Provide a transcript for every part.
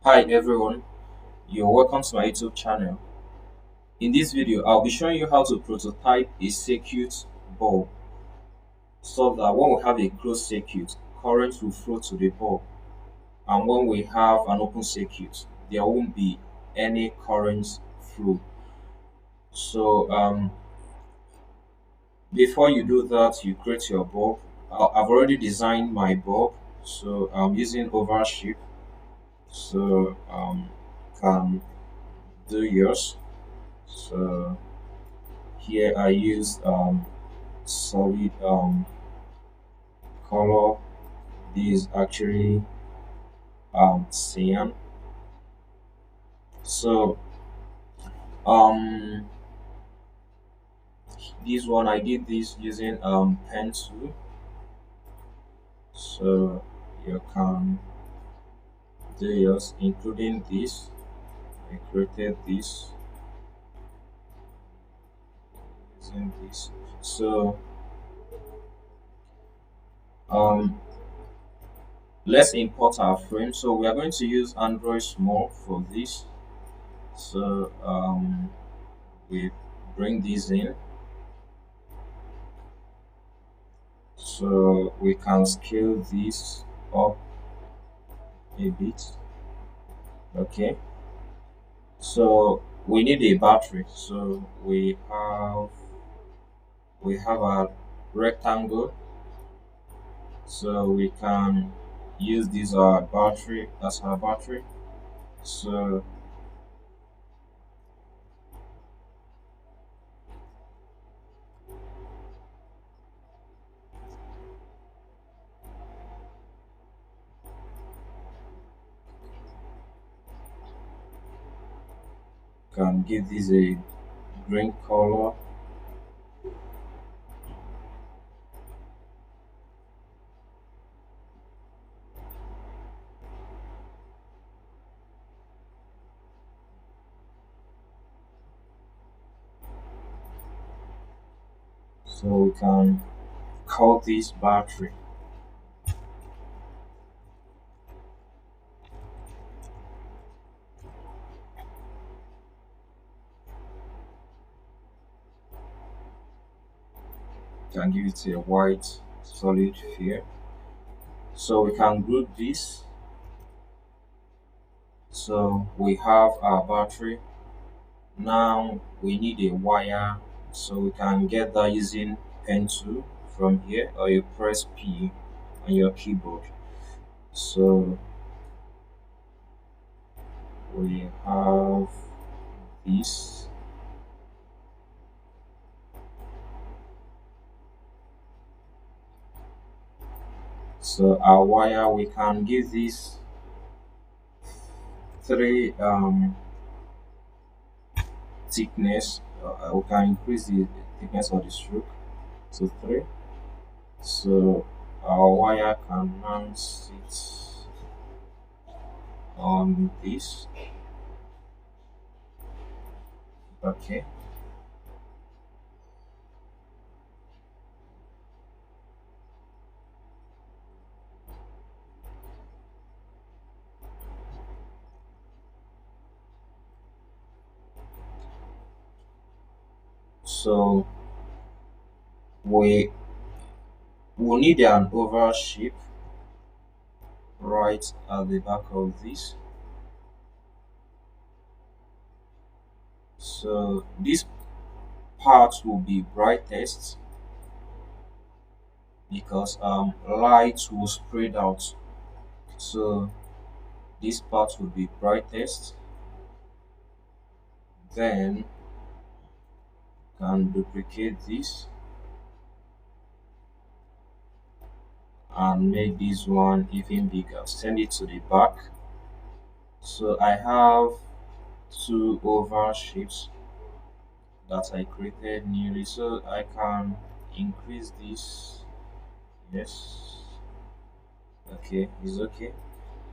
Hi everyone, you're welcome to my YouTube channel. In this video, I'll be showing you how to prototype a circuit bulb so that when we have a closed circuit, current will flow to the bulb, and when we have an open circuit, there won't be any current flow. So before you do that, you create your bulb. I've already designed my bulb, so I'm using oval shape. So can do yours. So here I use solid color. This is actually cyan. So this one I did this using pen tool. So you can do yours, including this. I created this using this. So let's import our frame. So we are going to use Android Small for this. So we bring this in. So we can scale this up a bit. Okay. So we need a battery. So we have a rectangle. So we can use this battery as our battery. So can give this a green color. So we can call this battery. Can give it a white solid here. So we can group this. So we have our battery. Now we need a wire, so we can get that using pen tool from here, or you press P on your keyboard. So we have this. So our wire, we can give this three thickness. We can increase the thickness of the stroke to 3. So our wire can now sit on this. Okay. So we will need an oval shape right at the back of this. So this part will be brightest because light will spread out. So this part will be brightest. Then can duplicate this and make this one even bigger. Send it to the back. So I have two oval shapes that I created newly. So I can increase this. Yes. Okay, it's okay.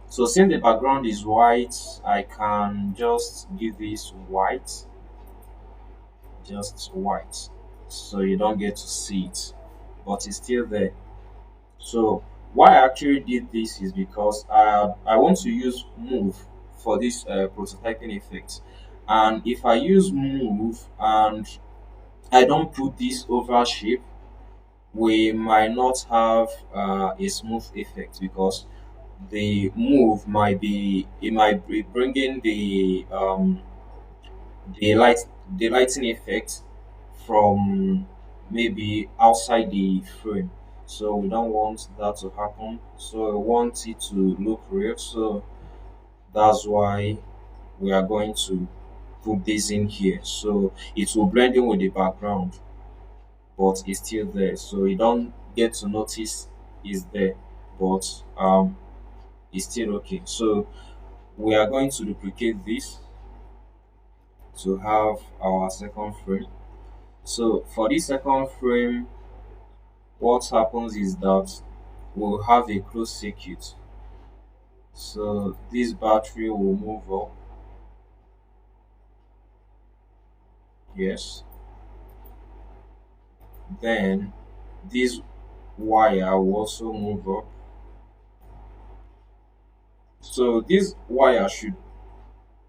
So since the background is white, I can just give this white, just white. So you don't get to see it, but it's still there. So why I actually did this is because I want to use move for this prototyping effect. And if I use move and I don't put this oval shape, we might not have a smooth effect, because the move might be, it might be bringing the light the lighting effect from maybe outside the frame. So we don't want that to happen, so we want it to look real. So that's why we are going to put this in here, so it will blend in with the background, but it's still there, so you don't get to notice it's there, but it's still okay. So we are going to duplicate this to have our second frame. So for this second frame, what happens is that we'll have a closed circuit. So this battery will move up. Yes. Then this wire will also move up. So this wire should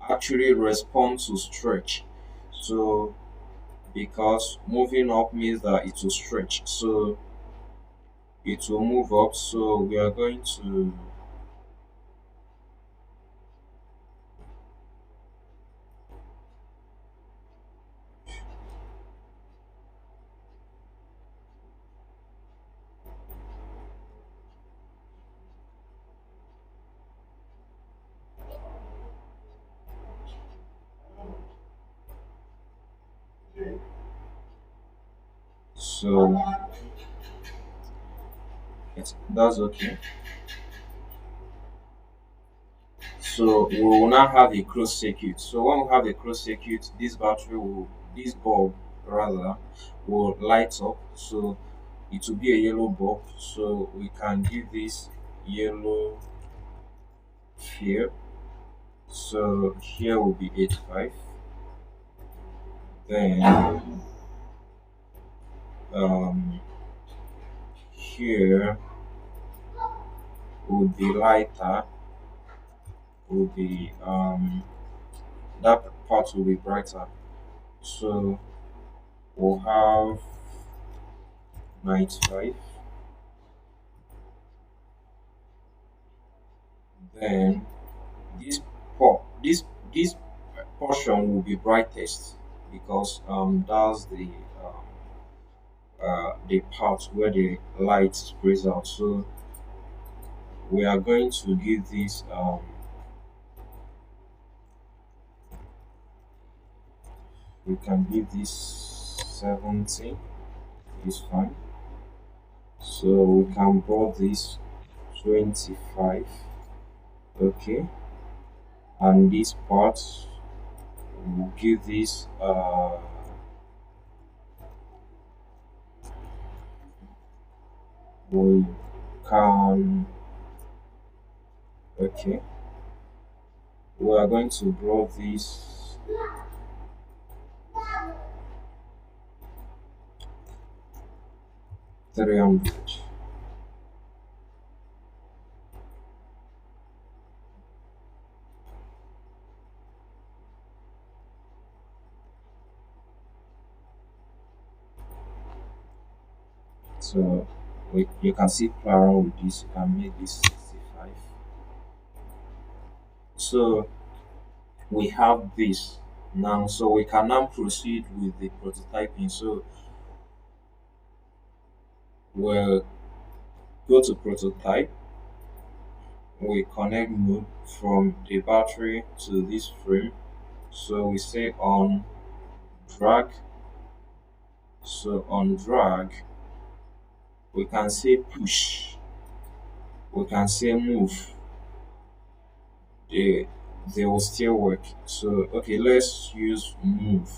actually respond to stretch. So because moving up means that it will stretch. So it will move up. So we are going to, so that's okay. So we will now have a closed circuit. So when we have a closed circuit, this bulb rather, will light up. So it will be a yellow bulb. So we can give this yellow here. So here will be 85. Then um, here would be lighter. Will be that part will be brighter. So we'll have 95. Then this this portion will be brightest, because that's the part where the light sprays out. So we are going to give this we can give this 70 is fine. So we can draw this 25. Okay, and this part will give this we can, okay, we are going to draw this 300. So you can see play around with this, you can make this 65. So we have this now, so we can now proceed with the prototyping. So we'll go to prototype, we connect node from the battery to this frame. So we say on drag. So on drag, we can say push, we can say move. They they will still work. So okay, let's use move.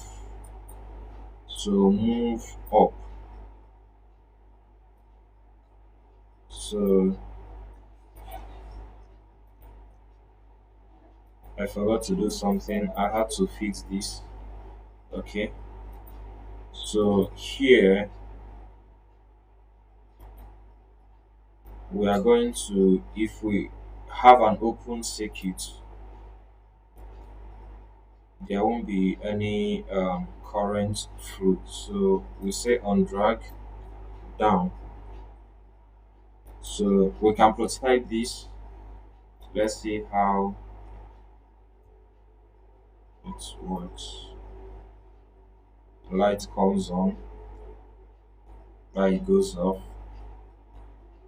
So move up. So I forgot to do something. I had to fix this. Okay. So here we are going to, if we have an open circuit, there won't be any current fruit. So we say on drag down. So we can prototype this. Let's see how it works. Light comes on, light goes off,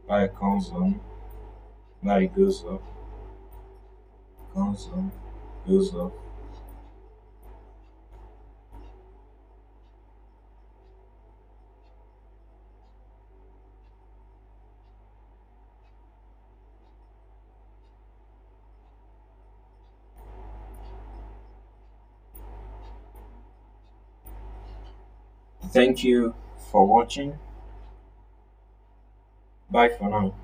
light comes on, light goes off, comes on, goes off. Thank you for watching. Bye for now.